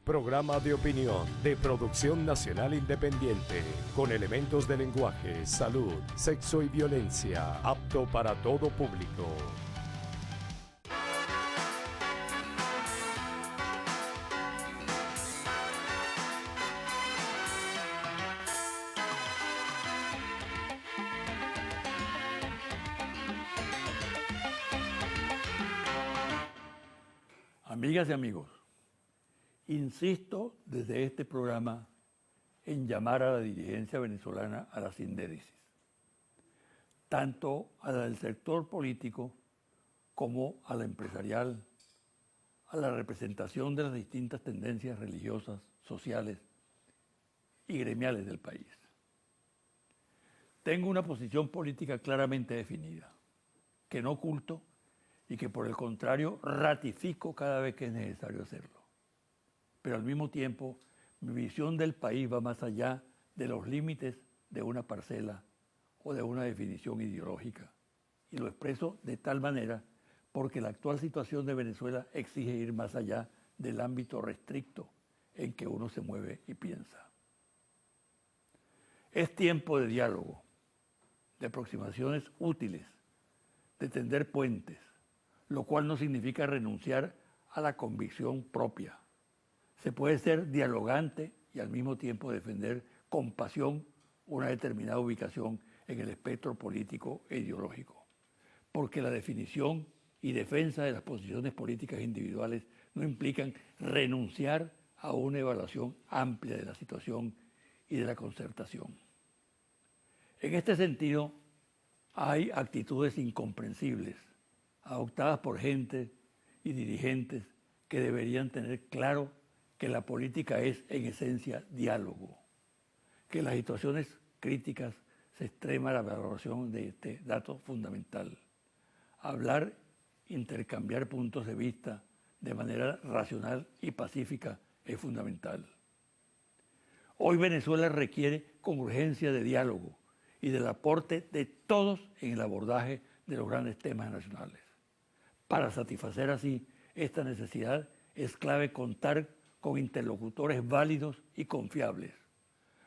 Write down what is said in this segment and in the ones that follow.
Programa de opinión de producción nacional independiente, con elementos de lenguaje, salud, sexo y violencia, apto para todo público. Amigas y amigos, insisto desde este programa en llamar a la dirigencia venezolana a la sindéresis, tanto a la del sector político como a la empresarial, a la representación de las distintas tendencias religiosas, sociales y gremiales del país. Tengo una posición política claramente definida, que no oculto y que por el contrario ratifico cada vez que es necesario hacerlo. Pero al mismo tiempo, mi visión del país va más allá de los límites de una parcela o de una definición ideológica. Y lo expreso de tal manera porque la actual situación de Venezuela exige ir más allá del ámbito restricto en que uno se mueve y piensa. Es tiempo de diálogo, de aproximaciones útiles, de tender puentes, lo cual no significa renunciar a la convicción propia. Se puede ser dialogante y al mismo tiempo defender con pasión una determinada ubicación en el espectro político e ideológico, porque la definición y defensa de las posiciones políticas individuales no implican renunciar a una evaluación amplia de la situación y de la concertación. En este sentido, hay actitudes incomprensibles, adoptadas por gente y dirigentes que deberían tener claro que la política es en esencia diálogo, que en las situaciones críticas se extrema la valoración de este dato fundamental. Hablar, intercambiar puntos de vista de manera racional y pacífica es fundamental. Hoy Venezuela requiere con urgencia de diálogo y del aporte de todos en el abordaje de los grandes temas nacionales. Para satisfacer así esta necesidad es clave contar con interlocutores válidos y confiables.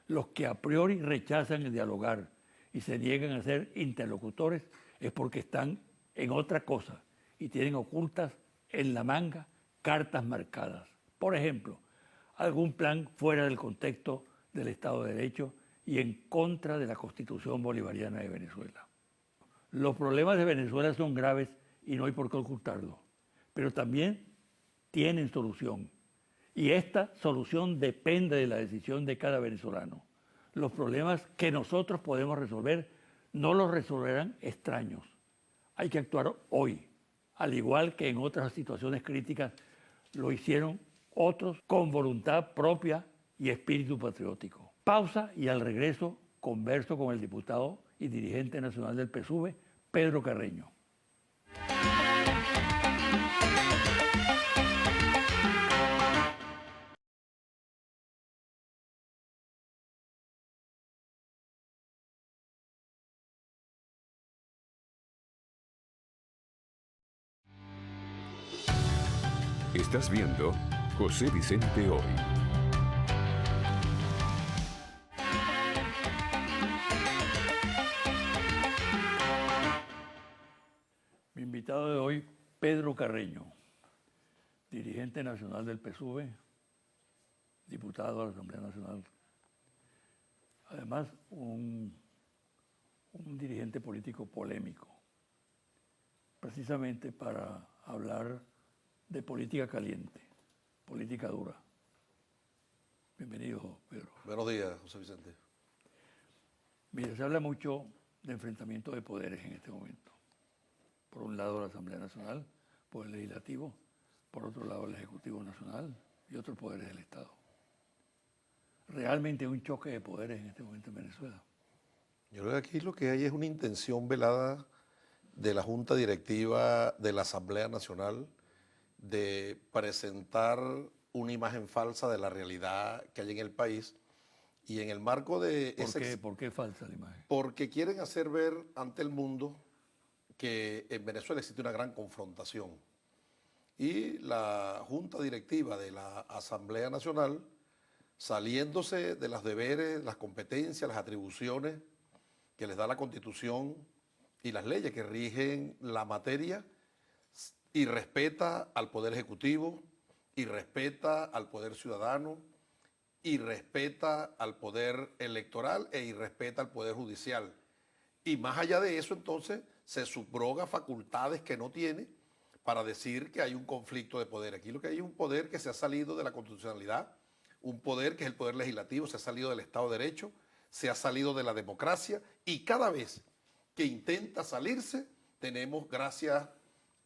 Los que a priori rechazan el dialogar y se niegan a ser interlocutores es porque están en otra cosa y tienen ocultas en la manga cartas marcadas. Por ejemplo, algún plan fuera del contexto del Estado de Derecho y en contra de la Constitución Bolivariana de Venezuela. Los problemas de Venezuela son graves y no hay por qué ocultarlo, pero también tienen solución. Y esta solución depende de la decisión de cada venezolano. Los problemas que nosotros podemos resolver no los resolverán extraños. Hay que actuar hoy, al igual que en otras situaciones críticas lo hicieron otros con voluntad propia y espíritu patriótico. Pausa y al regreso converso con el diputado y dirigente nacional del PSUV, Pedro Carreño. Estás viendo José Vicente Hoy. Mi invitado de hoy, Pedro Carreño, dirigente nacional del PSUV, diputado a la Asamblea Nacional. Además, un dirigente político polémico, precisamente para hablar de política caliente, política dura. Bienvenido, Pedro. Buenos días, José Vicente. Mira, se habla mucho de enfrentamiento de poderes en este momento. Por un lado la Asamblea Nacional, por el Legislativo, por otro lado el Ejecutivo Nacional y otros poderes del Estado. Realmente hay un choque de poderes en este momento en Venezuela. Yo creo que aquí lo que hay es una intención velada de la Junta Directiva de la Asamblea Nacional de presentar una imagen falsa de la realidad que hay en el país y en el marco de ¿Por qué falsa la imagen? Porque quieren hacer ver ante el mundo que en Venezuela existe una gran confrontación Y la Junta Directiva de la Asamblea Nacional, saliéndose de los deberes, las competencias, las atribuciones que les da la Constitución y las leyes que rigen la materia, y respeta al Poder Ejecutivo, y respeta al Poder Ciudadano, y respeta al Poder Electoral, y respeta al Poder Judicial. Y más allá de eso, entonces, se subroga facultades que no tiene para decir que hay un conflicto de poder. Aquí lo que hay es un poder que se ha salido de la constitucionalidad, un poder que es el poder legislativo, se ha salido del Estado de Derecho, se ha salido de la democracia, y cada vez que intenta salirse, tenemos, gracias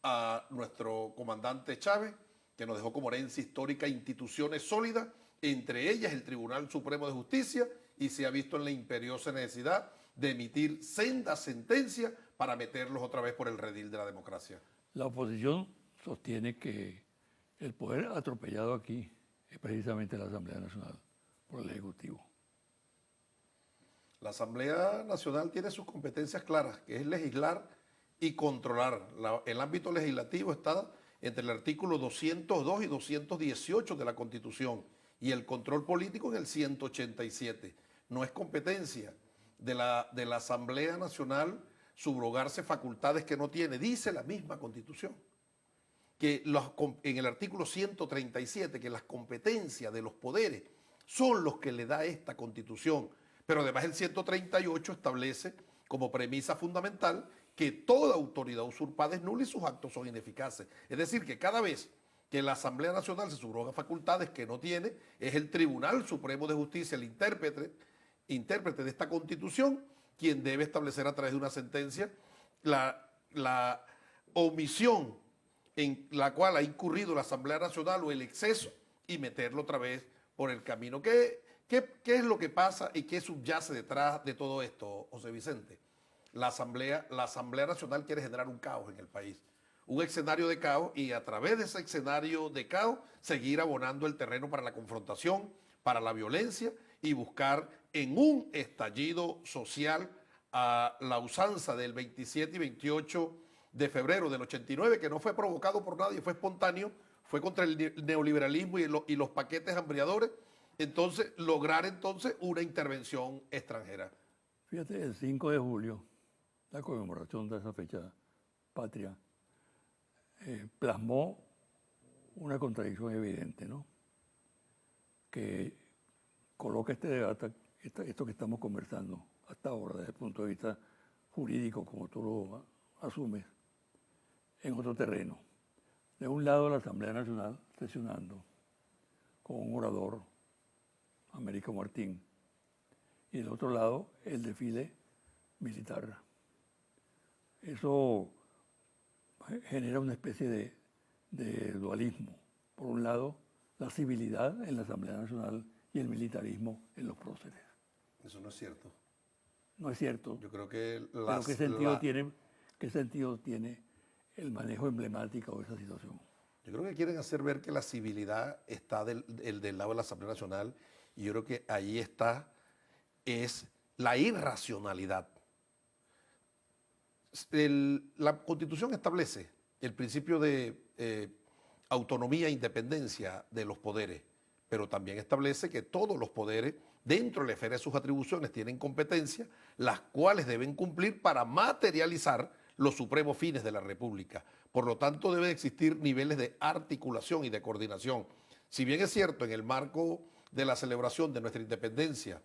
a nuestro comandante Chávez, que nos dejó como herencia histórica instituciones sólidas, entre ellas el Tribunal Supremo de Justicia, y se ha visto en la imperiosa necesidad de emitir sendas sentencias para meterlos otra vez por el redil de la democracia. La oposición sostiene que el poder atropellado aquí es precisamente la Asamblea Nacional por el Ejecutivo. La Asamblea Nacional tiene sus competencias claras, que es legislar y controlar. El ámbito legislativo está entre el artículo 202 y 218 de la Constitución, y el control político en el 187. No es competencia de la Asamblea Nacional subrogarse facultades que no tiene. Dice la misma Constitución, que en el artículo 137, que las competencias de los poderes son los que le da esta Constitución. Pero además el 138 establece como premisa fundamental que toda autoridad usurpada es nula y sus actos son ineficaces. Es decir, que cada vez que la Asamblea Nacional se subroga facultades que no tiene, es el Tribunal Supremo de Justicia, el intérprete de esta Constitución, quien debe establecer a través de una sentencia la omisión en la cual ha incurrido la Asamblea Nacional o el exceso, y meterlo otra vez por el camino. ¿Qué es lo que pasa y qué subyace detrás de todo esto, José Vicente? La Asamblea Nacional quiere generar un caos en el país, un escenario de caos, y a través de ese escenario de caos seguir abonando el terreno para la confrontación, para la violencia, y buscar en un estallido social a la usanza del 27 y 28 de febrero del 89, que no fue provocado por nadie, fue espontáneo, fue contra el neoliberalismo y los paquetes hambriadores. Entonces, lograr entonces una intervención extranjera. Fíjate, el 5 de julio, la conmemoración de esa fecha patria, plasmó una contradicción evidente, ¿no? Que coloca este debate, esto que estamos conversando hasta ahora, desde el punto de vista jurídico, como tú lo asumes, en otro terreno. De un lado, la Asamblea Nacional sesionando con un orador, Américo Martín, y del otro lado, el desfile militar. Eso genera una especie de dualismo. Por un lado, la civilidad en la Asamblea Nacional y el militarismo en los próceres. Eso no es cierto. No es cierto. Yo creo que pero ¿qué sentido tiene el manejo emblemático de esa situación? Yo creo que quieren hacer ver que la civilidad está del lado de la Asamblea Nacional, y yo creo que ahí es la irracionalidad. La Constitución establece el principio de autonomía e independencia de los poderes, pero también establece que todos los poderes, dentro de la esfera de sus atribuciones, tienen competencias, las cuales deben cumplir para materializar los supremos fines de la República. Por lo tanto, deben existir niveles de articulación y de coordinación. Si bien es cierto, en el marco de la celebración de nuestra independencia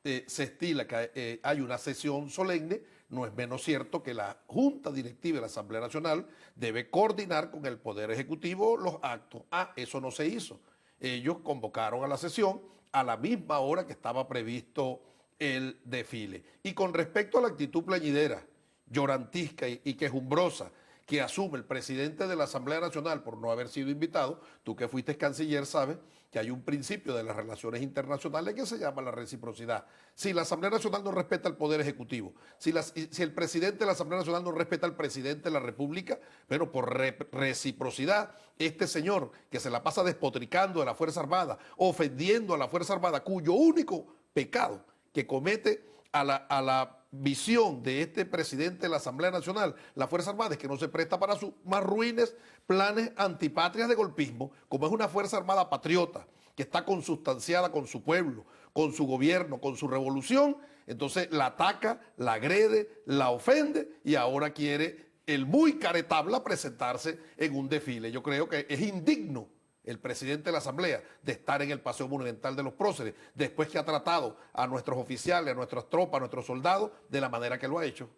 se estila que hay una sesión solemne, no es menos cierto que la Junta Directiva de la Asamblea Nacional debe coordinar con el Poder Ejecutivo los actos. Eso no se hizo. Ellos convocaron a la sesión a la misma hora que estaba previsto el desfile. Y con respecto a la actitud plañidera, llorantisca y quejumbrosa que asume el presidente de la Asamblea Nacional por no haber sido invitado, tú que fuiste canciller sabes que hay un principio de las relaciones internacionales que se llama la reciprocidad. Si la Asamblea Nacional no respeta al Poder Ejecutivo, si el presidente de la Asamblea Nacional no respeta al presidente de la República, pero por reciprocidad, este señor que se la pasa despotricando de la Fuerza Armada, ofendiendo a la Fuerza Armada, cuyo único pecado que comete a la visión de este presidente de la Asamblea Nacional, la Fuerza Armada, es que no se presta para sus más ruines planes antipatrias de golpismo, como es una Fuerza Armada patriota, que está consustanciada con su pueblo, con su gobierno, con su revolución, entonces la ataca, la agrede, la ofende y ahora quiere el muy caretabla presentarse en un desfile. Yo creo que es indigno el presidente de la Asamblea de estar en el Paseo Monumental de los Próceres, después que ha tratado a nuestros oficiales, a nuestras tropas, a nuestros soldados, de la manera que lo ha hecho.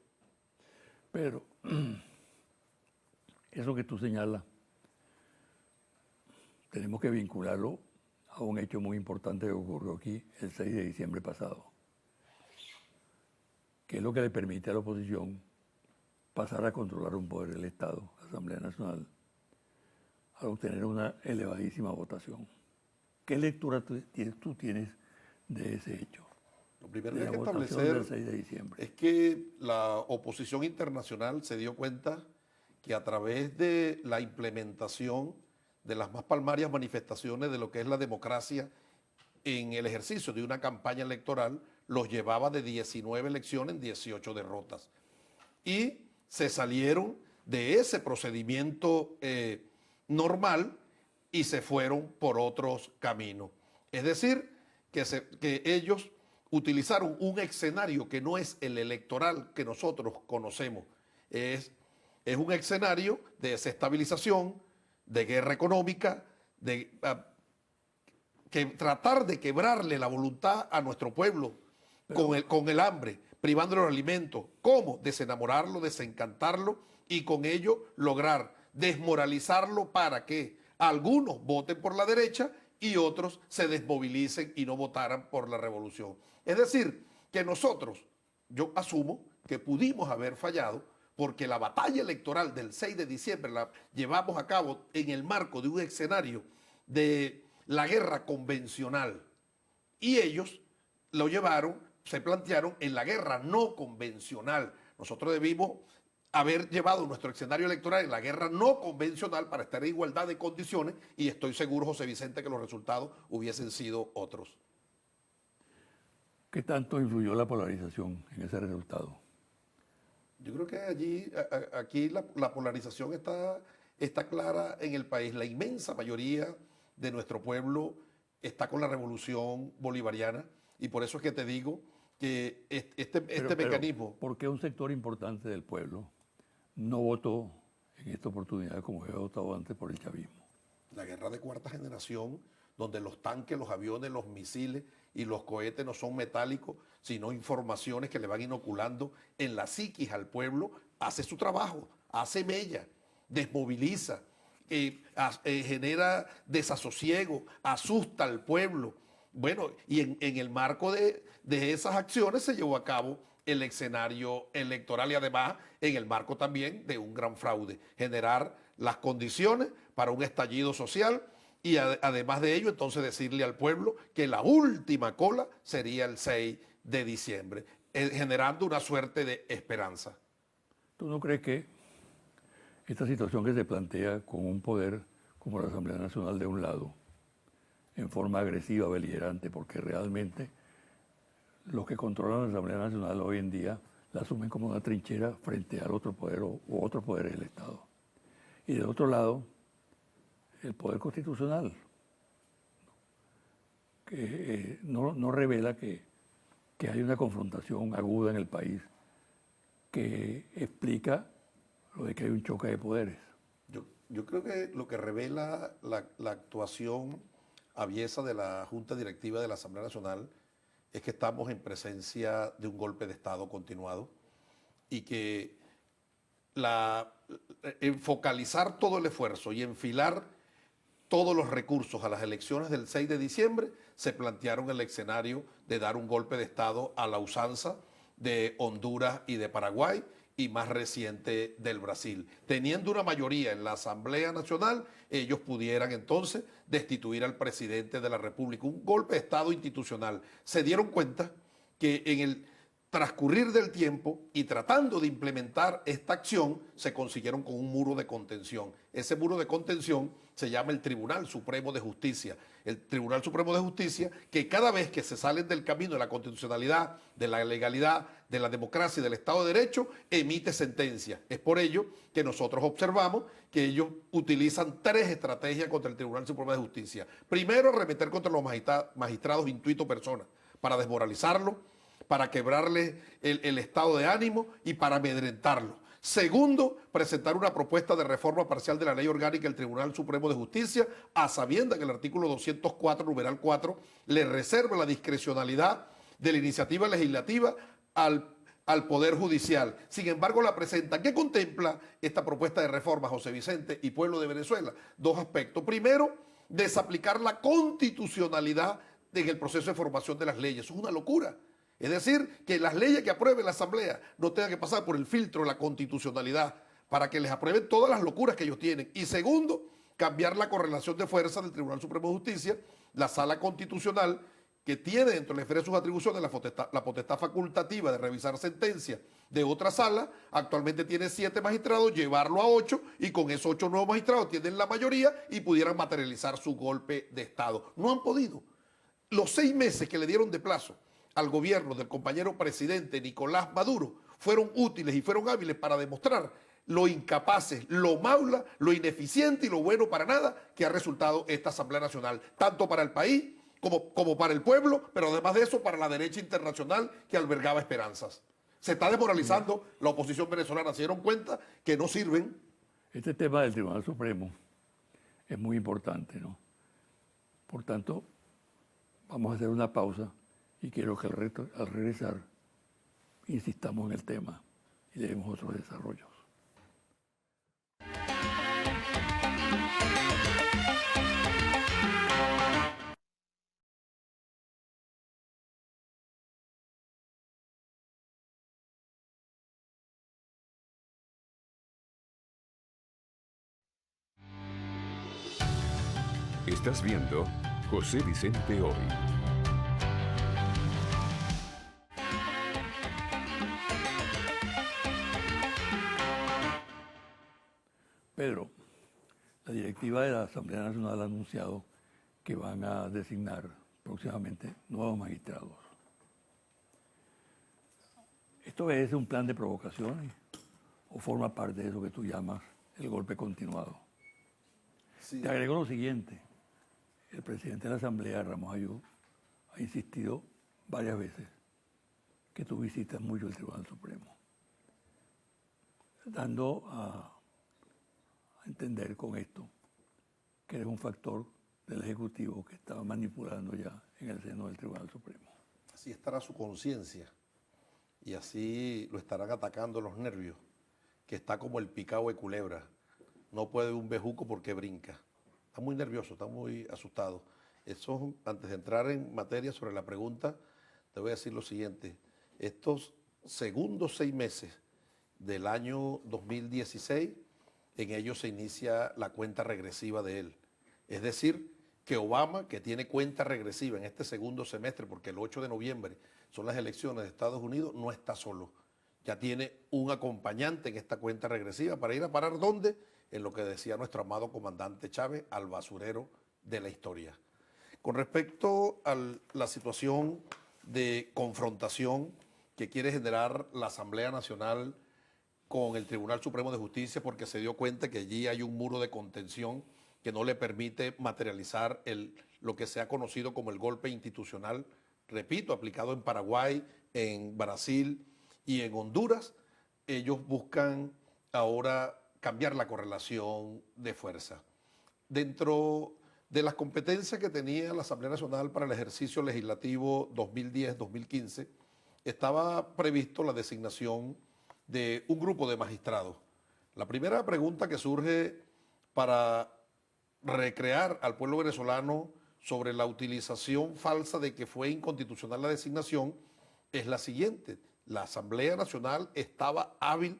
Pero eso que tú señalas, tenemos que vincularlo a un hecho muy importante que ocurrió aquí el 6 de diciembre pasado, que es lo que le permite a la oposición pasar a controlar un poder del Estado, la Asamblea Nacional, al obtener una elevadísima votación. ¿Qué lectura tú tienes de ese hecho? Lo primero De que la hay que votación establecer del 6 de diciembre. es que la oposición internacional se dio cuenta que a través de la implementación de las más palmarias manifestaciones de lo que es la democracia en el ejercicio de una campaña electoral, los llevaba de 19 elecciones en 18 derrotas. Y se salieron de ese procedimiento normal y se fueron por otros caminos. Es decir, que ellos utilizaron un escenario que no es el electoral que nosotros conocemos. Es un escenario de desestabilización, de guerra económica, de tratar de quebrarle la voluntad a nuestro pueblo con el hambre, privándolo de alimentos. ¿Cómo? Desenamorarlo, desencantarlo y con ello lograr desmoralizarlo para que algunos voten por la derecha y otros se desmovilicen y no votaran por la revolución. Es decir, que nosotros, yo asumo que pudimos haber fallado porque la batalla electoral del 6 de diciembre la llevamos a cabo en el marco de un escenario de la guerra convencional y ellos lo llevaron, se plantearon en la guerra no convencional. Nosotros debimos haber llevado nuestro escenario electoral en la guerra no convencional para estar en igualdad de condiciones y estoy seguro, José Vicente, que los resultados hubiesen sido otros. ¿Qué tanto influyó la polarización en ese resultado? Yo creo que aquí la polarización está clara en el país. La inmensa mayoría de nuestro pueblo está con la revolución bolivariana y por eso es que te digo que este mecanismo... ¿Por qué un sector importante del pueblo no votó en esta oportunidad como había votado antes por el chavismo? La guerra de cuarta generación, donde los tanques, los aviones, los misiles y los cohetes no son metálicos, sino informaciones que le van inoculando en la psiquis al pueblo, hace su trabajo, hace mella, desmoviliza, genera desasosiego, asusta al pueblo. Bueno, y en el marco de esas acciones se llevó a cabo el escenario electoral y además en el marco también de un gran fraude, generar las condiciones para un estallido social y además de ello entonces decirle al pueblo que la última cola sería el 6 de diciembre, generando una suerte de esperanza. ¿Tú no crees que esta situación que se plantea con un poder como la Asamblea Nacional de un lado, en forma agresiva, beligerante, porque realmente los que controlan la Asamblea Nacional hoy en día la asumen como una trinchera frente al otro poder o otro poder del Estado? Y del otro lado, el poder constitucional, que no revela que hay una confrontación aguda en el país que explica lo de que hay un choque de poderes. Yo creo que lo que revela la actuación aviesa de la Junta Directiva de la Asamblea Nacional es que estamos en presencia de un golpe de Estado continuado y que focalizar todo el esfuerzo y enfilar todos los recursos a las elecciones del 6 de diciembre, se plantearon el escenario de dar un golpe de Estado a la usanza de Honduras y de Paraguay y más reciente del Brasil. Teniendo una mayoría en la Asamblea Nacional, ellos pudieran entonces destituir al presidente de la República. Un golpe de Estado institucional. Se dieron cuenta que transcurrir del tiempo y tratando de implementar esta acción, se consiguieron con un muro de contención. Ese muro de contención se llama el Tribunal Supremo de Justicia. El Tribunal Supremo de Justicia, que cada vez que se salen del camino de la constitucionalidad, de la legalidad, de la democracia y del Estado de Derecho, emite sentencia. Es por ello que nosotros observamos que ellos utilizan 3 estrategias contra el Tribunal Supremo de Justicia. Primero, arremeter contra los magistrados intuito persona, para desmoralizarlo, para quebrarle el estado de ánimo y para amedrentarlo. Segundo, presentar una propuesta de reforma parcial de la ley orgánica del Tribunal Supremo de Justicia, a sabiendas que el artículo 204, numeral 4, le reserva la discrecionalidad de la iniciativa legislativa al Poder Judicial. Sin embargo, la presenta. ¿Qué contempla esta propuesta de reforma, José Vicente y pueblo de Venezuela? 2 aspectos. Primero, desaplicar la constitucionalidad en el proceso de formación de las leyes. Eso es una locura. Es decir, que las leyes que apruebe la Asamblea no tengan que pasar por el filtro de la constitucionalidad para que les aprueben todas las locuras que ellos tienen. Y segundo, cambiar la correlación de fuerzas del Tribunal Supremo de Justicia, la Sala Constitucional, que tiene dentro de la esfera de sus atribuciones la potestad facultativa de revisar sentencias de otra sala, actualmente tiene 7 magistrados, llevarlo a 8 y con esos 8 nuevos magistrados tienen la mayoría y pudieran materializar su golpe de Estado. No han podido. Los 6 meses que le dieron de plazo al gobierno del compañero presidente Nicolás Maduro fueron útiles y fueron hábiles para demostrar lo incapaces, lo maula, lo ineficiente y lo bueno para nada que ha resultado esta Asamblea Nacional, tanto para el país como para el pueblo, pero además de eso para la derecha internacional que albergaba esperanzas. Se está desmoralizando la oposición venezolana, se dieron cuenta que no sirven. Este tema del Tribunal Supremo es muy importante, ¿no? Por tanto, vamos a hacer una pausa y quiero que al regresar insistamos en el tema y le demos otros desarrollos. Estás viendo José Vicente Hoy. Pedro, la directiva de la Asamblea Nacional ha anunciado que van a designar próximamente nuevos magistrados. ¿Esto es un plan de provocaciones o forma parte de eso que tú llamas el golpe continuado? Sí. Te agrego lo siguiente. El presidente de la Asamblea, Ramos Ayub, ha insistido varias veces que tú visitas mucho el Tribunal Supremo, dando a entender con esto que eres un factor del Ejecutivo que estaba manipulando ya en el seno del Tribunal Supremo. Así estará su conciencia y así lo estarán atacando los nervios, que está como el picado de culebra. No puede un bejuco porque brinca. Está muy nervioso, está muy asustado. Eso, antes de entrar en materia sobre la pregunta, te voy a decir lo siguiente. Estos segundos 6 meses del año 2016, en ellos se inicia la cuenta regresiva de él. Es decir, que Obama, que tiene cuenta regresiva en este segundo semestre, porque el 8 de noviembre son las elecciones de Estados Unidos, no está solo. Ya tiene un acompañante en esta cuenta regresiva para ir a parar ¿dónde? En lo que decía nuestro amado comandante Chávez, al basurero de la historia. Con respecto a la situación de confrontación que quiere generar la Asamblea Nacional con el Tribunal Supremo de Justicia, porque se dio cuenta que allí hay un muro de contención que no le permite materializar lo que se ha conocido como el golpe institucional, repito, aplicado en Paraguay, en Brasil y en Honduras. Ellos buscan ahora cambiar la correlación de fuerza. Dentro de las competencias que tenía la Asamblea Nacional para el ejercicio legislativo 2010-2015, estaba previsto la designación de un grupo de magistrados. La primera pregunta que surge para recrear al pueblo venezolano sobre la utilización falsa de que fue inconstitucional la designación es la siguiente. La Asamblea Nacional estaba hábil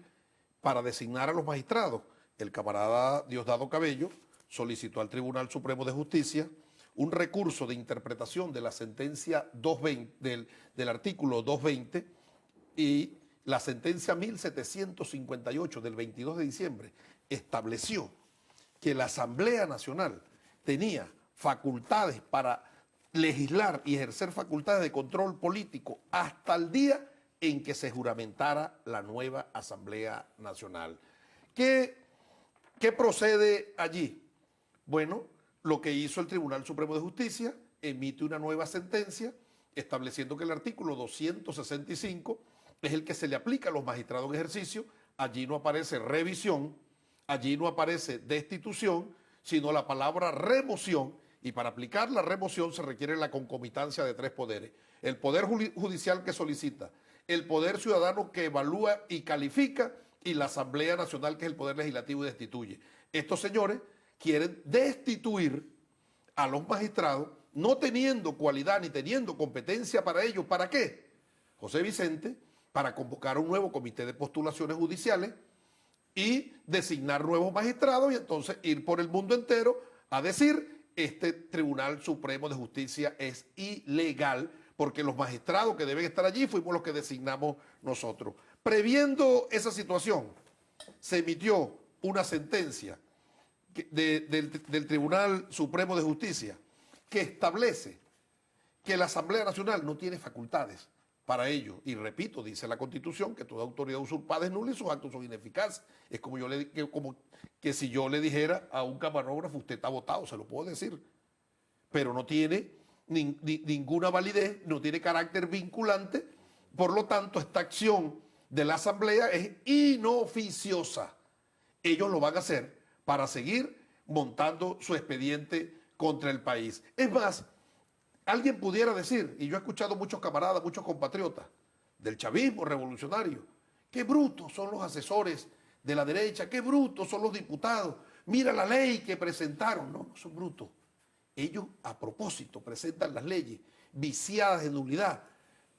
para designar a los magistrados. El camarada Diosdado Cabello solicitó al Tribunal Supremo de Justicia un recurso de interpretación de la sentencia 220, del artículo 220, Y la sentencia 1758 del 22 de diciembre estableció que la Asamblea Nacional tenía facultades para legislar y ejercer facultades de control político hasta el día en que se juramentara la nueva Asamblea Nacional. ¿Qué procede allí? Bueno, lo que hizo el Tribunal Supremo de Justicia, emite una nueva sentencia estableciendo que el artículo 265 es el que se le aplica a los magistrados en ejercicio. Allí no aparece revisión, allí no aparece destitución, sino la palabra remoción, y para aplicar la remoción se requiere la concomitancia de 3 poderes: el Poder Judicial, que solicita, el Poder Ciudadano, que evalúa y califica, y la Asamblea Nacional, que es el Poder Legislativo y destituye. Estos señores quieren destituir a los magistrados, no teniendo cualidad ni teniendo competencia para ello. ¿Para qué? José Vicente, para convocar un nuevo comité de postulaciones judiciales y designar nuevos magistrados, y entonces ir por el mundo entero a decir: este Tribunal Supremo de Justicia es ilegal, porque los magistrados que deben estar allí fuimos los que designamos nosotros. Previendo esa situación, se emitió una sentencia del Tribunal Supremo de Justicia que establece que la Asamblea Nacional no tiene facultades para ello. Y repito, dice la Constitución que toda autoridad usurpada es nula y sus actos son ineficaces. Es como que si yo le dijera a un camarógrafo: usted está votado, se lo puedo decir, pero no tiene ninguna validez, no tiene carácter vinculante. Por lo tanto, esta acción de la Asamblea es inoficiosa. Ellos lo van a hacer para seguir montando su expediente contra el país. Es más, alguien pudiera decir, y yo he escuchado muchos camaradas, muchos compatriotas del chavismo revolucionario: qué brutos son los asesores de la derecha, qué brutos son los diputados, mira la ley que presentaron. No, no son brutos. Ellos a propósito presentan las leyes viciadas de nulidad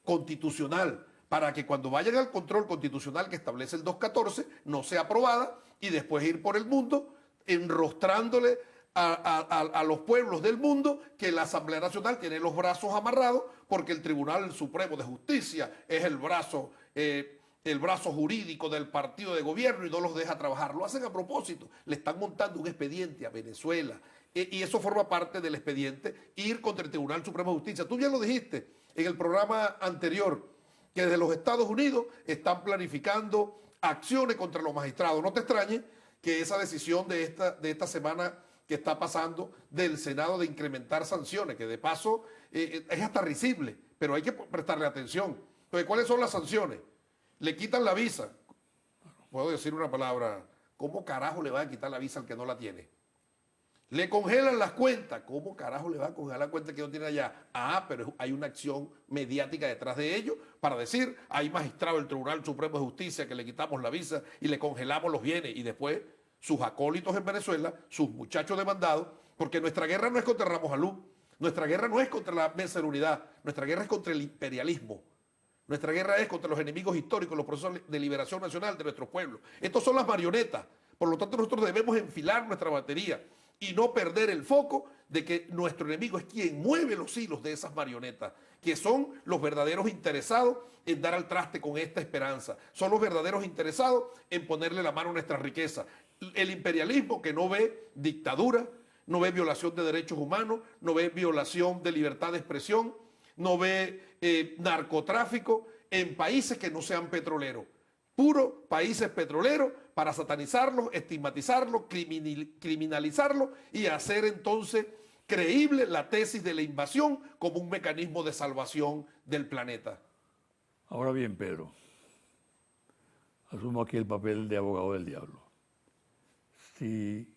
constitucional, para que cuando vayan al control constitucional que establece el 214 no sea aprobada, y después ir por el mundo enrostrándole a los pueblos del mundo que la Asamblea Nacional tiene los brazos amarrados porque el Tribunal Supremo de Justicia es el brazo jurídico del partido de gobierno y no los deja trabajar. Lo hacen a propósito, le están montando un expediente a Venezuela, y eso forma parte del expediente, ir contra el Tribunal Supremo de Justicia. Tú ya lo dijiste en el programa anterior, que desde los Estados Unidos están planificando acciones contra los magistrados. No te extrañe que esa decisión de esta semana que está pasando del Senado de incrementar sanciones, que de paso es hasta risible, pero hay que prestarle atención. Entonces, ¿cuáles son las sanciones? Le quitan la visa. Puedo decir una palabra: ¿cómo carajo le van a quitar la visa al que no la tiene? Le congelan las cuentas. ¿Cómo carajo le van a congelar la cuenta que no tiene allá? Ah, pero hay una acción mediática detrás de ello para decir: hay magistrados del Tribunal Supremo de Justicia que le quitamos la visa y le congelamos los bienes, y después sus acólitos en Venezuela, sus muchachos demandados, porque nuestra guerra no es contra Ramos Alú, nuestra guerra no es contra la Mesa de Unidad, nuestra guerra es contra el imperialismo, nuestra guerra es contra los enemigos históricos, los procesos de liberación nacional de nuestros pueblos. Estos son las marionetas, por lo tanto nosotros debemos enfilar nuestra batería y no perder el foco de que nuestro enemigo es quien mueve los hilos de esas marionetas, que son los verdaderos interesados en dar al traste con esta esperanza, son los verdaderos interesados en ponerle la mano a nuestra riqueza. El imperialismo, que no ve dictadura, no ve violación de derechos humanos, no ve violación de libertad de expresión, no ve narcotráfico en países que no sean petroleros. Puro países petroleros para satanizarlos, estigmatizarlos, criminalizarlos y hacer entonces creíble la tesis de la invasión como un mecanismo de salvación del planeta. Ahora bien, Pedro, asumo aquí el papel de abogado del diablo. Si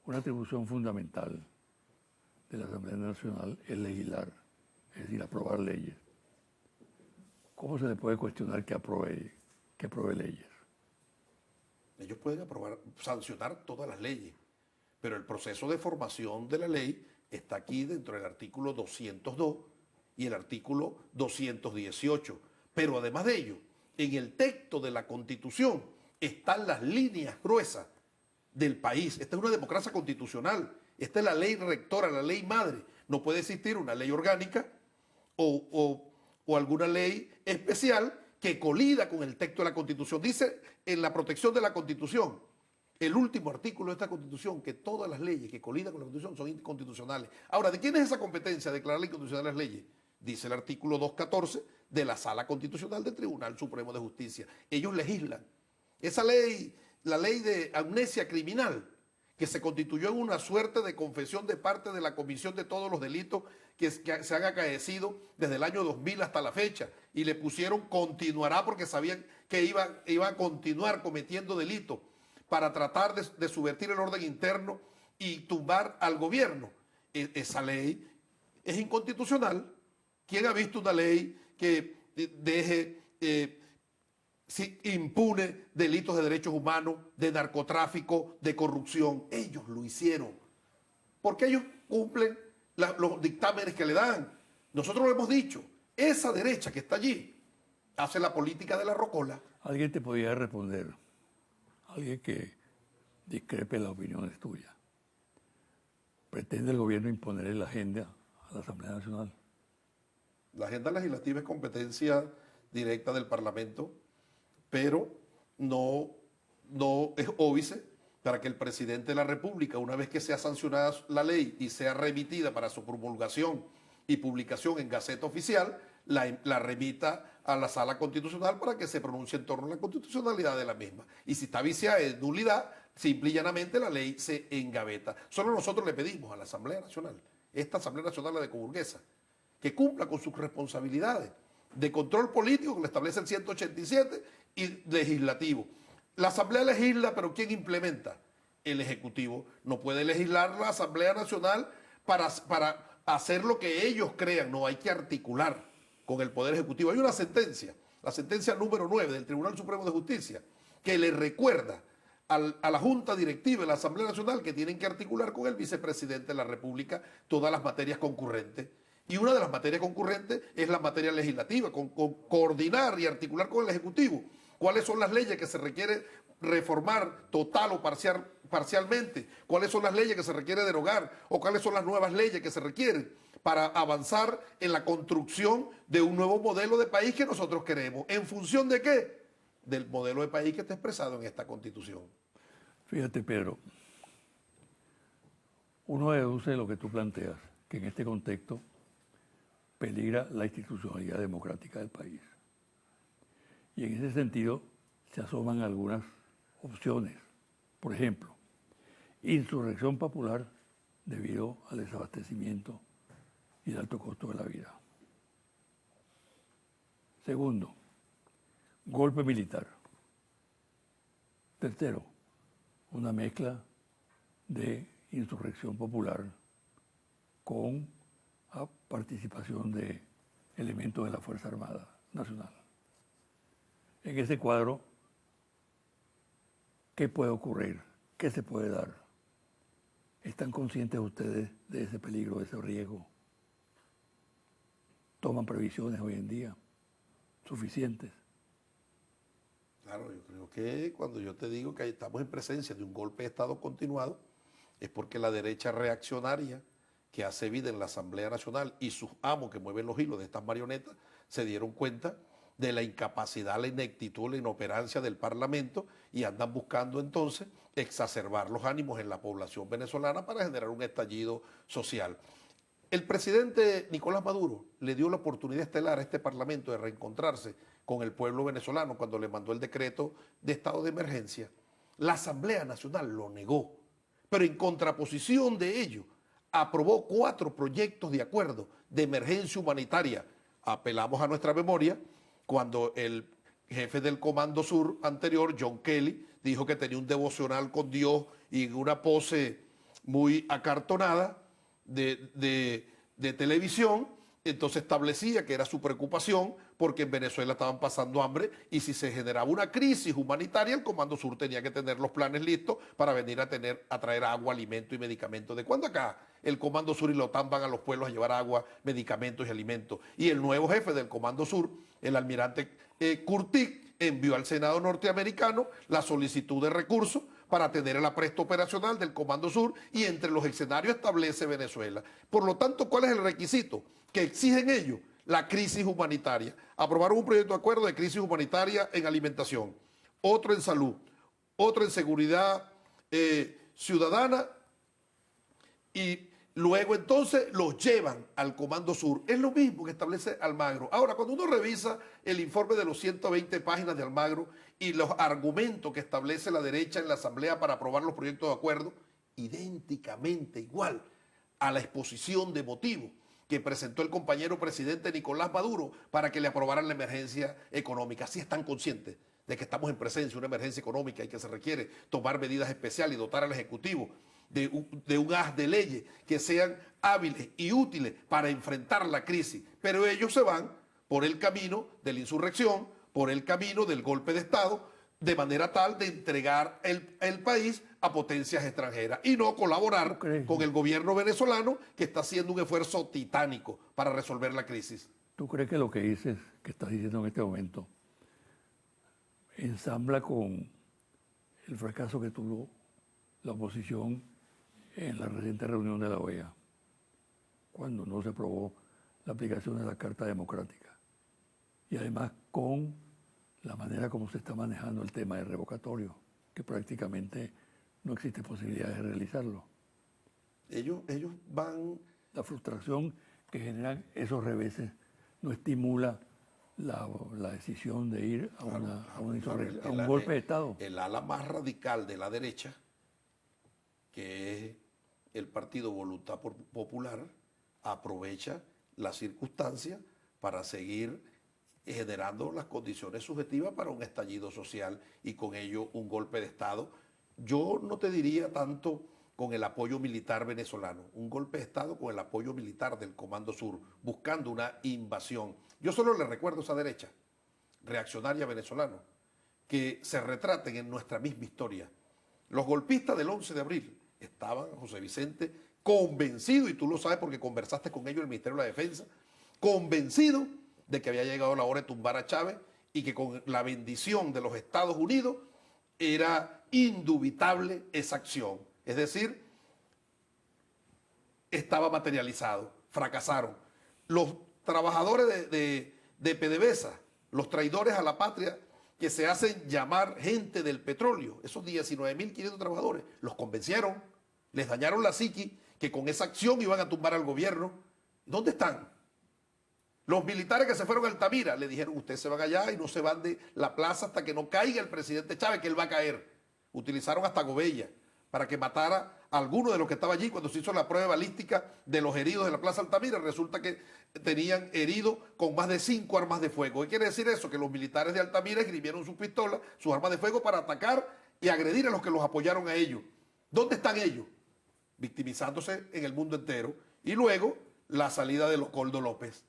una atribución fundamental de la Asamblea Nacional es legislar, es decir, aprobar leyes, ¿cómo se le puede cuestionar que apruebe leyes? Ellos pueden aprobar, sancionar todas las leyes, pero el proceso de formación de la ley está aquí dentro del artículo 202 y el artículo 218. Pero además de ello, en el texto de la Constitución están las líneas gruesas del país. Esta es una democracia constitucional. Esta es la ley rectora, la ley madre. No puede existir una ley orgánica o alguna ley especial que colida con el texto de la Constitución. Dice en la protección de la Constitución, el último artículo de esta Constitución, que todas las leyes que colidan con la Constitución son inconstitucionales. Ahora, ¿de quién es esa competencia de declarar inconstitucionales las leyes? Dice el artículo 214 de la Sala Constitucional del Tribunal Supremo de Justicia. Ellos legislan. Esa ley, la ley de amnesia criminal, que se constituyó en una suerte de confesión de parte de la comisión de todos los delitos que se han acaecido desde el año 2000 hasta la fecha, y le pusieron continuará porque sabían que iba a continuar cometiendo delitos para tratar de subvertir el orden interno y tumbar al gobierno. Esa ley es inconstitucional. ¿Quién ha visto una ley que deje impune delitos de derechos humanos, de narcotráfico, de corrupción? Ellos lo hicieron, porque ellos cumplen los dictámenes que le dan. Nosotros lo hemos dicho, esa derecha que está allí hace la política de la rocola. Alguien te podría responder, alguien que discrepe las opiniones tuyas. ¿Pretende el gobierno imponerle la agenda a la Asamblea Nacional? La agenda legislativa es competencia directa del Parlamento, pero no es óbice para que el presidente de la República, una vez que sea sancionada la ley y sea remitida para su promulgación y publicación en Gaceta Oficial, la remita a la Sala Constitucional para que se pronuncie en torno a la constitucionalidad de la misma. Y si está viciada de nulidad, simple y llanamente la ley se engaveta. Solo nosotros le pedimos a la Asamblea Nacional, esta Asamblea Nacional, la de Coburguesa, que cumpla con sus responsabilidades de control político que le establece el 187 y legislativo. La Asamblea legisla, pero ¿quién implementa? El Ejecutivo. No puede legislar la Asamblea Nacional para hacer lo que ellos crean. No, hay que articular con el Poder Ejecutivo. Hay una sentencia, la sentencia número 9 del Tribunal Supremo de Justicia, que le recuerda a la Junta Directiva de la Asamblea Nacional que tienen que articular con el vicepresidente de la República todas las materias concurrentes. Y una de las materias concurrentes es la materia legislativa, con coordinar y articular con el Ejecutivo cuáles son las leyes que se requiere reformar total o parcialmente, cuáles son las leyes que se requiere derogar o cuáles son las nuevas leyes que se requieren para avanzar en la construcción de un nuevo modelo de país que nosotros queremos. ¿En función de qué? Del modelo de país que está expresado en esta Constitución. Fíjate, Pedro, uno deduce de lo que tú planteas, que en este contexto peligra la institucionalidad democrática del país. Y en ese sentido se asoman algunas opciones. Por ejemplo, insurrección popular debido al desabastecimiento y el alto costo de la vida. Segundo, golpe militar. Tercero, una mezcla de insurrección popular con participación de elementos de la Fuerza Armada Nacional. En ese cuadro, ¿qué puede ocurrir? ¿Qué se puede dar? ¿Están conscientes ustedes de ese peligro, de ese riesgo? ¿Toman previsiones hoy en día suficientes? Claro, yo creo que cuando yo te digo que estamos en presencia de un golpe de Estado continuado, es porque la derecha reaccionaria que hace vida en la Asamblea Nacional y sus amos que mueven los hilos de estas marionetas se dieron cuenta de la incapacidad, la ineptitud, la inoperancia del Parlamento y andan buscando entonces exacerbar los ánimos en la población venezolana para generar un estallido social. El presidente Nicolás Maduro le dio la oportunidad estelar a este Parlamento de reencontrarse con el pueblo venezolano cuando le mandó el decreto de estado de emergencia. La Asamblea Nacional lo negó, pero en contraposición de ello, aprobó 4 proyectos de acuerdo de emergencia humanitaria. Apelamos a nuestra memoria cuando el jefe del Comando Sur anterior, John Kelly, dijo que tenía un devocional con Dios y una pose muy acartonada de televisión. Entonces establecía que era su preocupación porque en Venezuela estaban pasando hambre y si se generaba una crisis humanitaria, el Comando Sur tenía que tener los planes listos para venir a traer agua, alimento y medicamentos. ¿De cuándo acá el Comando Sur y la OTAN van a los pueblos a llevar agua, medicamentos y alimentos? Y el nuevo jefe del Comando Sur, el almirante Kurtik, envió al Senado norteamericano la solicitud de recursos para tener el apresto operacional del Comando Sur y entre los escenarios establece Venezuela. Por lo tanto, ¿cuál es el requisito que exigen ellos? la crisis humanitaria. Aprobaron un proyecto de acuerdo de crisis humanitaria en alimentación, otro en salud, otro en seguridad ciudadana, y luego entonces los llevan al Comando Sur. Es lo mismo que establece Almagro. Ahora, cuando uno revisa el informe de los 120 páginas de Almagro y los argumentos que establece la derecha en la Asamblea para aprobar los proyectos de acuerdo, idénticamente igual a la exposición de motivos que presentó el compañero presidente Nicolás Maduro para que le aprobaran la emergencia económica. Sí están conscientes de que estamos en presencia de una emergencia económica y que se requiere tomar medidas especiales y dotar al Ejecutivo de un haz de leyes que sean hábiles y útiles para enfrentar la crisis. Pero ellos se van por el camino de la insurrección, por el camino del golpe de Estado, de manera tal de entregar el país a potencias extranjeras y no colaborar con el gobierno venezolano, que está haciendo un esfuerzo titánico para resolver la crisis. ¿Tú crees que lo que dices, que estás diciendo en este momento, ensambla con el fracaso que tuvo la oposición en la reciente reunión de la OEA, cuando no se aprobó la aplicación de la Carta Democrática? Y además con la manera como se está manejando el tema del revocatorio, que prácticamente no existe posibilidad de realizarlo. Ellos van... La frustración que generan esos reveses no estimula la decisión de ir a un golpe de Estado. El ala más radical de la derecha, que es el Partido Voluntad Popular, aprovecha la circunstancia para seguir generando las condiciones subjetivas para un estallido social y con ello un golpe de Estado. Yo no te diría tanto con el apoyo militar venezolano, un golpe de Estado con el apoyo militar del Comando Sur, buscando una invasión. Yo solo le recuerdo a esa derecha reaccionaria venezolana que se retraten en nuestra misma historia. Los golpistas del 11 de abril estaban, José Vicente, convencidos, y tú lo sabes porque conversaste con ellos en el Ministerio de la Defensa, convencidos de que había llegado la hora de tumbar a Chávez y que con la bendición de los Estados Unidos era indubitable esa acción. Es decir, estaba materializado, fracasaron. Los trabajadores de PDVSA, los traidores a la patria que se hacen llamar gente del petróleo, esos 19.500 trabajadores, los convencieron, les dañaron la psiqui, que con esa acción iban a tumbar al gobierno. ¿Dónde están? Los militares que se fueron a Altamira le dijeron, ustedes se van allá y no se van de la plaza hasta que no caiga el presidente Chávez, que él va a caer. Utilizaron hasta Gobella para que matara a alguno de los que estaba allí. Cuando se hizo la prueba balística de los heridos de la plaza Altamira, resulta que tenían heridos con más de 5 armas de fuego. ¿Qué quiere decir eso? Que los militares de Altamira esgrimieron sus pistolas, sus armas de fuego para atacar y agredir a los que los apoyaron a ellos. ¿Dónde están ellos? Victimizándose en el mundo entero. Y luego la salida de Leopoldo López.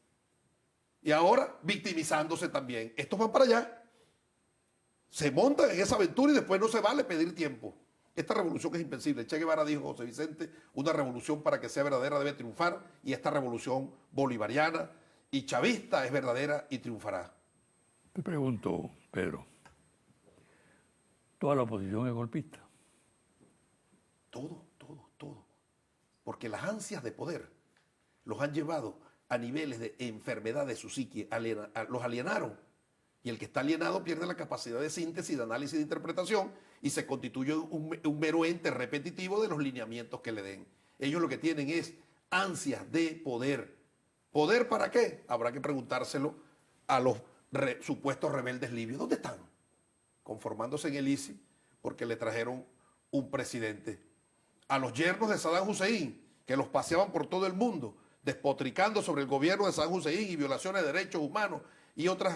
Y ahora victimizándose también. Estos van para allá. Se montan en esa aventura y después no se vale pedir tiempo. Esta revolución es invencible. Che Guevara dijo, José Vicente, una revolución para que sea verdadera debe triunfar, y esta revolución bolivariana y chavista es verdadera y triunfará. Te pregunto, Pedro, ¿toda la oposición es golpista? Todo. Porque las ansias de poder los han llevado a niveles de enfermedad de su psique, los alienaron. Y el que está alienado pierde la capacidad de síntesis, de análisis, de interpretación y se constituye un mero ente repetitivo de los lineamientos que le den. Ellos lo que tienen es ansias de poder. ¿Poder para qué? Habrá que preguntárselo a los supuestos rebeldes libios. ¿Dónde están? Conformándose en el ISI porque le trajeron un presidente. A los yernos de Saddam Hussein, que los paseaban por todo el mundo, despotricando sobre el gobierno de Saddam Hussein y violaciones de derechos humanos y otros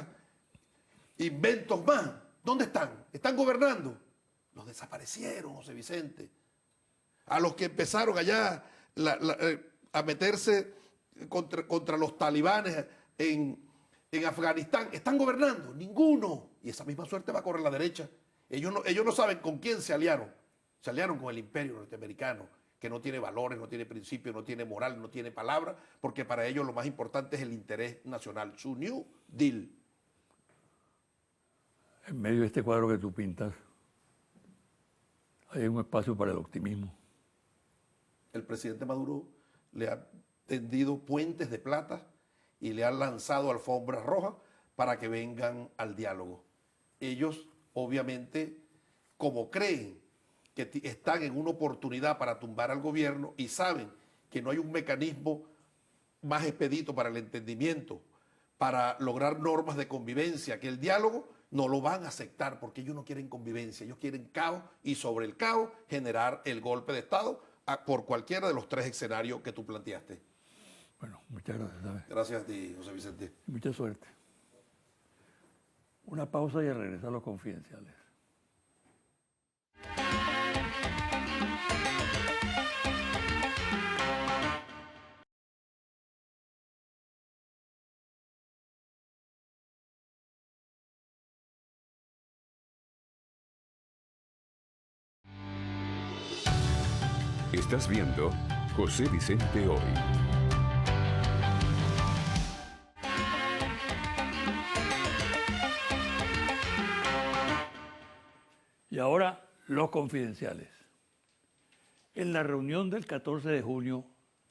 inventos más. ¿Dónde están? ¿Están gobernando? Los desaparecieron, José Vicente. A los que empezaron allá a meterse contra los talibanes en Afganistán, ¿están gobernando? Ninguno. Y esa misma suerte va a correr la derecha. Ellos no saben con quién se aliaron. Se aliaron con el imperio norteamericano, que no tiene valores, no tiene principios, no tiene moral, no tiene palabra, porque para ellos lo más importante es el interés nacional, su New Deal. En medio de este cuadro que tú pintas, hay un espacio para el optimismo. El presidente Maduro le ha tendido puentes de plata y le han lanzado alfombras rojas para que vengan al diálogo. Ellos, obviamente, como creen que están en una oportunidad para tumbar al gobierno y saben que no hay un mecanismo más expedito para el entendimiento, para lograr normas de convivencia, que el diálogo, no lo van a aceptar porque ellos no quieren convivencia, ellos quieren caos y sobre el caos generar el golpe de Estado por cualquiera de los tres escenarios que tú planteaste. Bueno, muchas gracias. ¿Sabes? Gracias a ti, José Vicente. Mucha suerte. Una pausa y a regresar a los confidenciales. Estás viendo José Vicente Hoy. Y ahora los confidenciales. En la reunión del 14 de junio,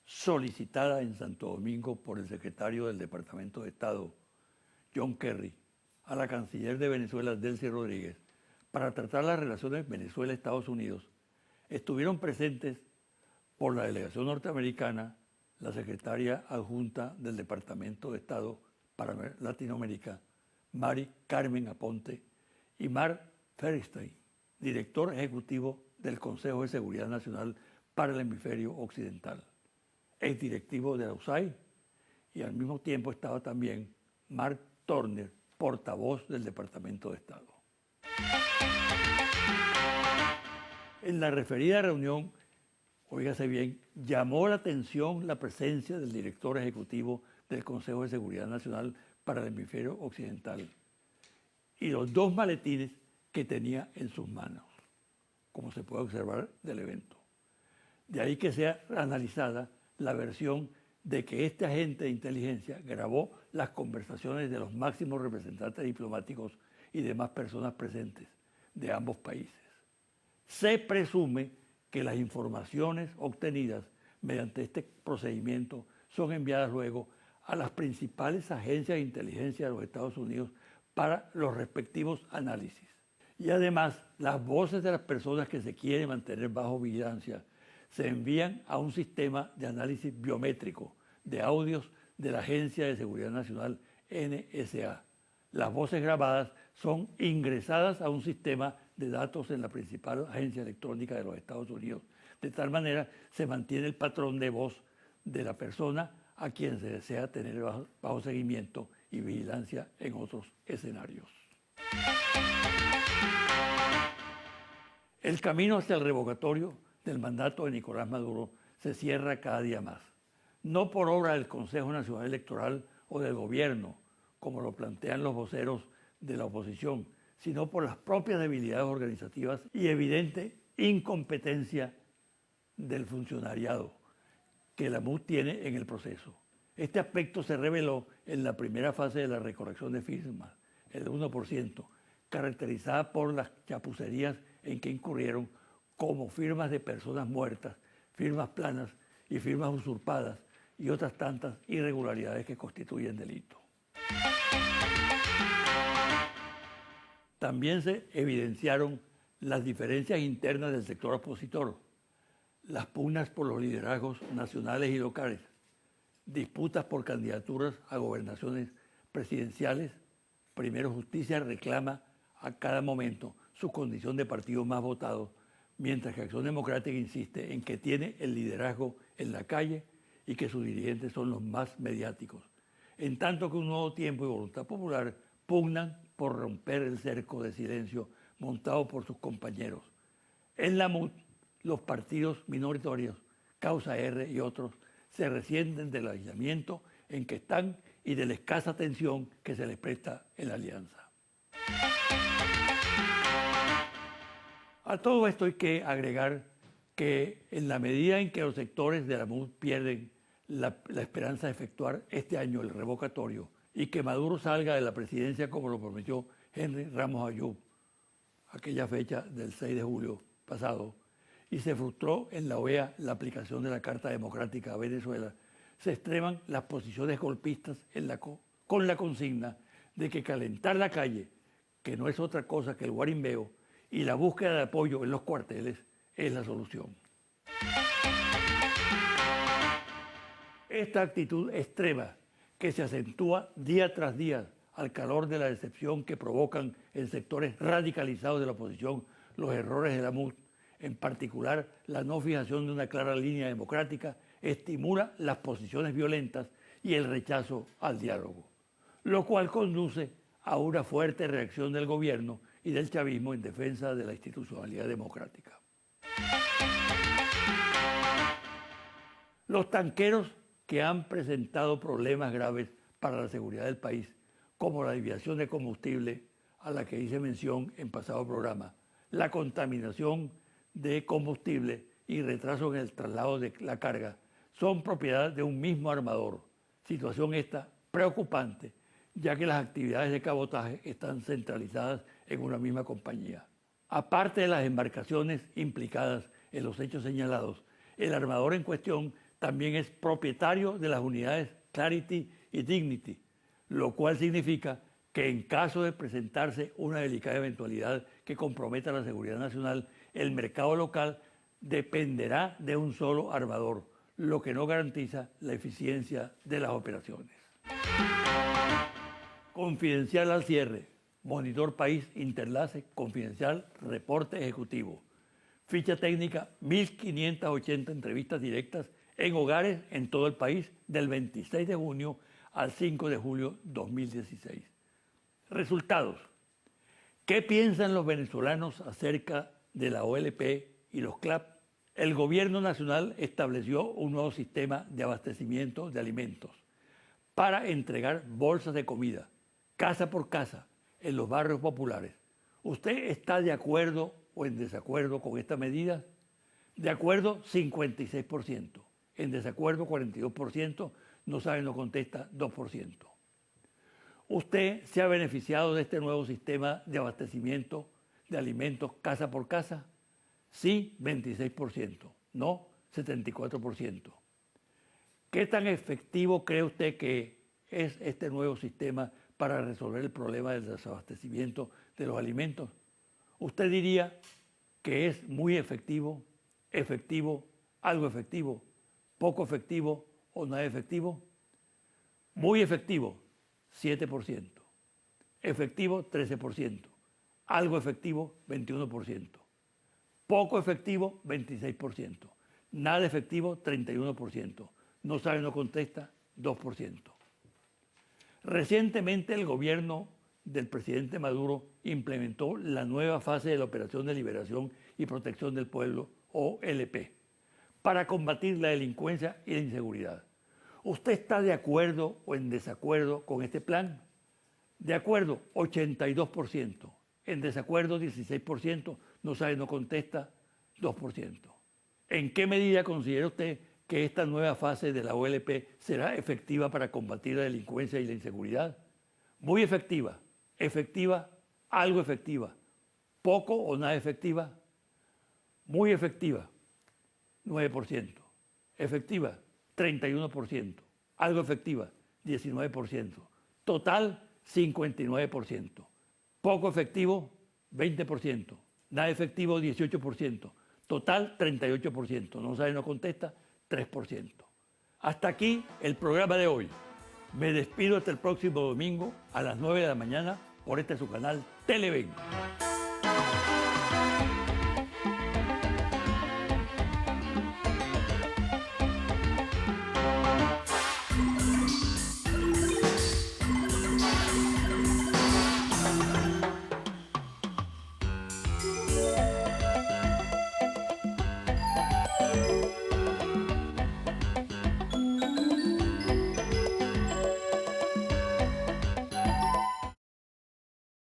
solicitada en Santo Domingo por el secretario del Departamento de Estado, John Kerry, a la canciller de Venezuela, Delcy Rodríguez, para tratar las relaciones Venezuela-Estados Unidos, estuvieron presentes por la delegación norteamericana, la secretaria adjunta del Departamento de Estado para Latinoamérica, Mari Carmen Aponte, y Mark Ferenstein, director ejecutivo del Consejo de Seguridad Nacional para el Hemisferio Occidental, exdirectivo de la USAID, y al mismo tiempo estaba también Mark Turner, portavoz del Departamento de Estado. En la referida reunión, óigase bien, llamó la atención la presencia del director ejecutivo del Consejo de Seguridad Nacional para el Hemisferio Occidental y los dos maletines que tenía en sus manos, como se puede observar del evento. De ahí que sea analizada la versión de que este agente de inteligencia grabó las conversaciones de los máximos representantes diplomáticos y demás personas presentes de ambos países. Se presume que las informaciones obtenidas mediante este procedimiento son enviadas luego a las principales agencias de inteligencia de los Estados Unidos para los respectivos análisis. Y además, las voces de las personas que se quieren mantener bajo vigilancia se envían a un sistema de análisis biométrico de audios de la Agencia de Seguridad Nacional, NSA. Las voces grabadas son ingresadas a un sistema de datos en la principal agencia electrónica de los Estados Unidos. De tal manera se mantiene el patrón de voz de la persona a quien se desea tener bajo seguimiento y vigilancia en otros escenarios. El camino hacia el revocatorio del mandato de Nicolás Maduro se cierra cada día más, no por obra del Consejo Nacional Electoral o del gobierno, como lo plantean los voceros de la oposición, sino por las propias debilidades organizativas y evidente incompetencia del funcionariado que la MUD tiene en el proceso. Este aspecto se reveló en la primera fase de la recolección de firmas, el 1%, caracterizada por las chapucerías en que incurrieron como firmas de personas muertas, firmas planas y firmas usurpadas y otras tantas irregularidades que constituyen delito. También se evidenciaron las diferencias internas del sector opositor, las pugnas por los liderazgos nacionales y locales, disputas por candidaturas a gobernaciones presidenciales. Primero Justicia reclama a cada momento su condición de partido más votado, mientras que Acción Democrática insiste en que tiene el liderazgo en la calle y que sus dirigentes son los más mediáticos, en tanto que Un Nuevo Tiempo y Voluntad Popular pugnan por romper el cerco de silencio montado por sus compañeros. En la MUD, los partidos minoritarios, Causa R y otros, se resienten del aislamiento en que están y de la escasa atención que se les presta en la alianza. A todo esto hay que agregar que en la medida en que los sectores de la MUD pierden la esperanza de efectuar este año el revocatorio y que Maduro salga de la presidencia como lo prometió Henry Ramos Ayub, aquella fecha del 6 de julio pasado, y se frustró en la OEA la aplicación de la Carta Democrática a Venezuela, se extreman las posiciones golpistas con la consigna de que calentar la calle, que no es otra cosa que el guarimbeo, y la búsqueda de apoyo en los cuarteles es la solución. Esta actitud extrema, que se acentúa día tras día al calor de la decepción que provocan en sectores radicalizados de la oposición los errores de la MUD, en particular la no fijación de una clara línea democrática, estimula las posiciones violentas y el rechazo al diálogo, lo cual conduce a una fuerte reacción del gobierno y del chavismo en defensa de la institucionalidad democrática. Los tanqueros que han presentado problemas graves para la seguridad del país, como la desviación de combustible a la que hice mención en pasado programa, la contaminación de combustible y retraso en el traslado de la carga, son propiedad de un mismo armador. Situación esta preocupante, ya que las actividades de cabotaje están centralizadas en una misma compañía. Aparte de las embarcaciones implicadas en los hechos señalados, el armador en cuestión también es propietario de las unidades Clarity y Dignity, lo cual significa que en caso de presentarse una delicada eventualidad que comprometa la seguridad nacional, el mercado local dependerá de un solo armador, lo que no garantiza la eficiencia de las operaciones. Confidencial al cierre. Monitor País Interlace Confidencial Reporte Ejecutivo. Ficha técnica 1580 entrevistas directas en hogares en todo el país del 26 de junio al 5 de julio 2016. Resultados. ¿Qué piensan los venezolanos acerca de la OLP y los CLAP? El gobierno nacional estableció un nuevo sistema de abastecimiento de alimentos para entregar bolsas de comida, casa por casa, en los barrios populares. ¿Usted está de acuerdo o en desacuerdo con esta medida? De acuerdo, 56%. En desacuerdo, 42%. No sabe, no contesta, 2%. ¿Usted se ha beneficiado de este nuevo sistema de abastecimiento de alimentos casa por casa? Sí, 26%. No, 74%. ¿Qué tan efectivo cree usted que es este nuevo sistema para resolver el problema del desabastecimiento de los alimentos? ¿Usted diría que es muy efectivo, efectivo, algo efectivo, poco efectivo o nada efectivo? Muy efectivo, 7%. Efectivo, 13%. Algo efectivo, 21%. Poco efectivo, 26%. Nada efectivo, 31%. No sabe, no contesta, 2%. Recientemente el gobierno del presidente Maduro implementó la nueva fase de la Operación de Liberación y Protección del Pueblo, OLP, para combatir la delincuencia y la inseguridad. ¿Usted está de acuerdo o en desacuerdo con este plan? De acuerdo, 82%. En desacuerdo, 16%. No sabe, no contesta, 2%. ¿En qué medida considera usted que esta nueva fase de la OLP será efectiva para combatir la delincuencia y la inseguridad? Muy efectiva, efectiva, algo efectiva, poco o nada efectiva, muy efectiva, 9%, efectiva, 31%, algo efectiva, 19%, total, 59%, poco efectivo, 20%, nada efectivo, 18%, total, 38%, no sabe, no contesta, 3%. Hasta aquí el programa de hoy. Me despido hasta el próximo domingo a las 9 de la mañana por este su canal Televen.